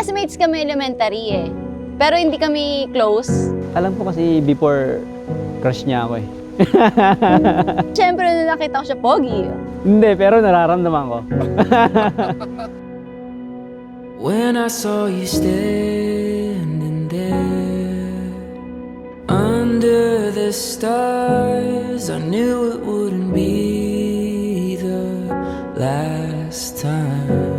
Classmates kami elementary eh. Pero hindi kami close. Alam ko kasi before, crush niya ako eh. Siyempre, nung nakita ko siya, pogi. Hindi, pero nararamdaman ko. When I saw you standing there under the stars, I knew it wouldn't be the last time.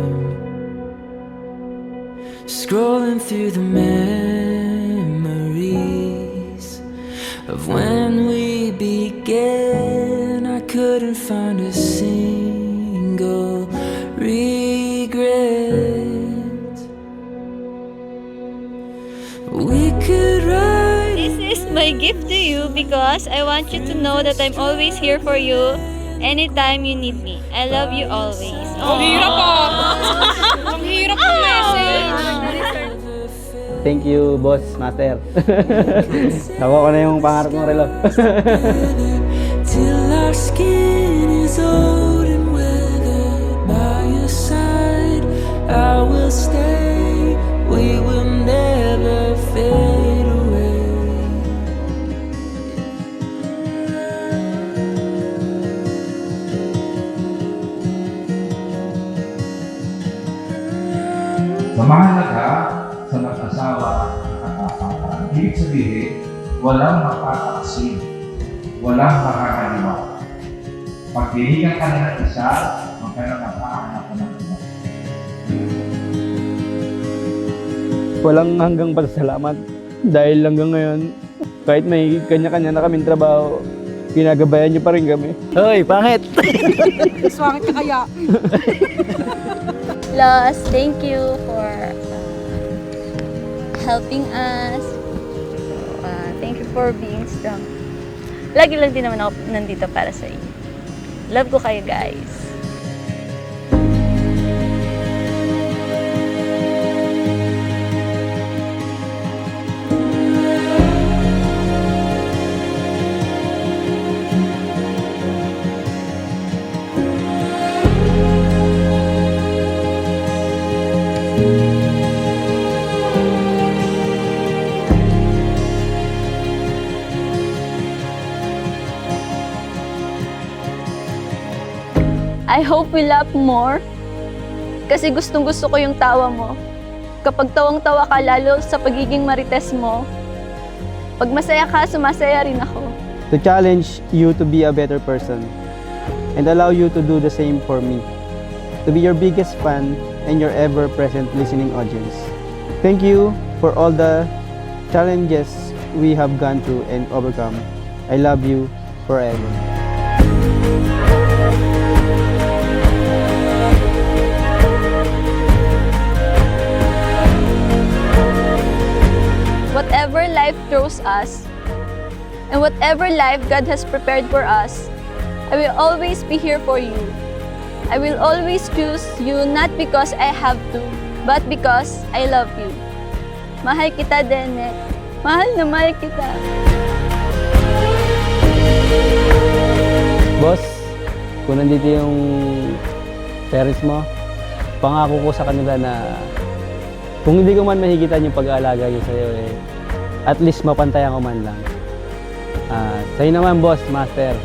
Scrolling through the memories of when we began, I couldn't find a single regret. We could ride. This is my gift to you because I want you to know that I'm always here for you anytime you need me. I love you always. Ang hirap ah! Ang hirap ng message! Thank you, boss, master. Nakuha ko na yung pangarap kong relo. Till our skin is old and weathered by your side, I will stay. We will never fade away. Sa mahalaga sa mag-asawa at nakakapatan, ibig sabihin, walang magpapakasing, walang makakaliwa. Pagpiligan ka na ng isa, magkaroon ng pahanap ka ng iba. Walang hanggang pasasalamat. Dahil hanggang ngayon, kahit may kanya-kanya na kaming trabaho, ginagabayan niyo pa rin kami. Hoy, pangit! Swangit ka kaya? Los, thank you for helping us. Thank you for being strong. Lagi lang din naman ako nandito para sa inyo. Love ko kayo, guys. I hope we laugh more. Kasi gustong-gusto ko yung tawa mo. Kapag tawang-tawa ka, lalo sa pagiging marites mo. Pag masaya ka, sumasaya rin ako. To challenge you to be a better person and allow you to do the same for me. To be your biggest fan and your ever-present listening audience. Thank you for all the challenges we have gone through and overcome. I love you forever. Whatever life throws us, and whatever life God has prepared for us, I will always be here for you. I will always choose you not because I have to, but because I love you. Mahal kita, Dene. Mahal na mahal kita. Boss, kung nandito yung parents mo, pangako ko sa kanila na kung hindi ko man mahigitan yung pag-aalaga niyo sa'yo, at least mapantayan ko man lang. Sa'yo naman, boss, master,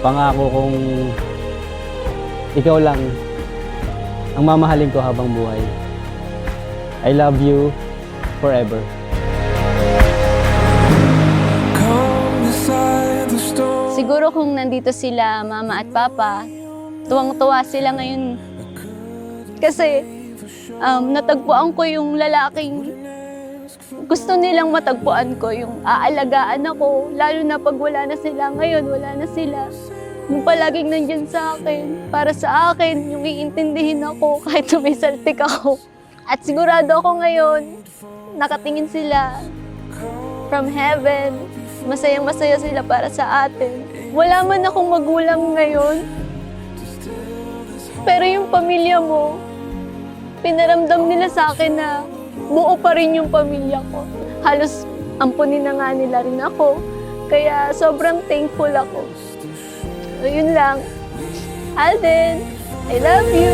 pangako kong ikaw lang ang mamahalin ko habang buhay. I love you forever. Siguro kung nandito sila, mama at papa, tuwang-tuwa sila ngayon. Kasi natagpuan ko yung lalaking gusto nilang matagpuan ko, yung aalagaan ako, lalo na pag wala na sila. Ngayon, wala na sila. Yung palaging nandyan sa akin, para sa akin, yung iintindihin ako kahit may saltik ako. At sigurado ako ngayon, nakatingin sila from heaven. Masayang-masaya sila para sa atin. Wala man akong magulang ngayon, pero yung pamilya mo, pinaramdam nila sa akin na buo pa rin yung pamilya ko. Halos ampunin na nga nila rin ako. Kaya sobrang thankful ako. So yun lang. Alden, I love you.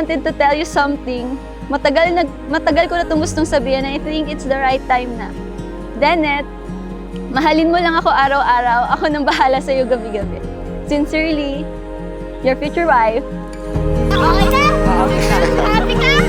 wanted to tell you something. Matagal ko na itong gustong sabihin and I think it's the right time na. Denneth, mahalin mo lang ako araw-araw. Ako nang bahala sa'yo gabi-gabi. Sincerely, your future wife. Okay ka? Happy ka?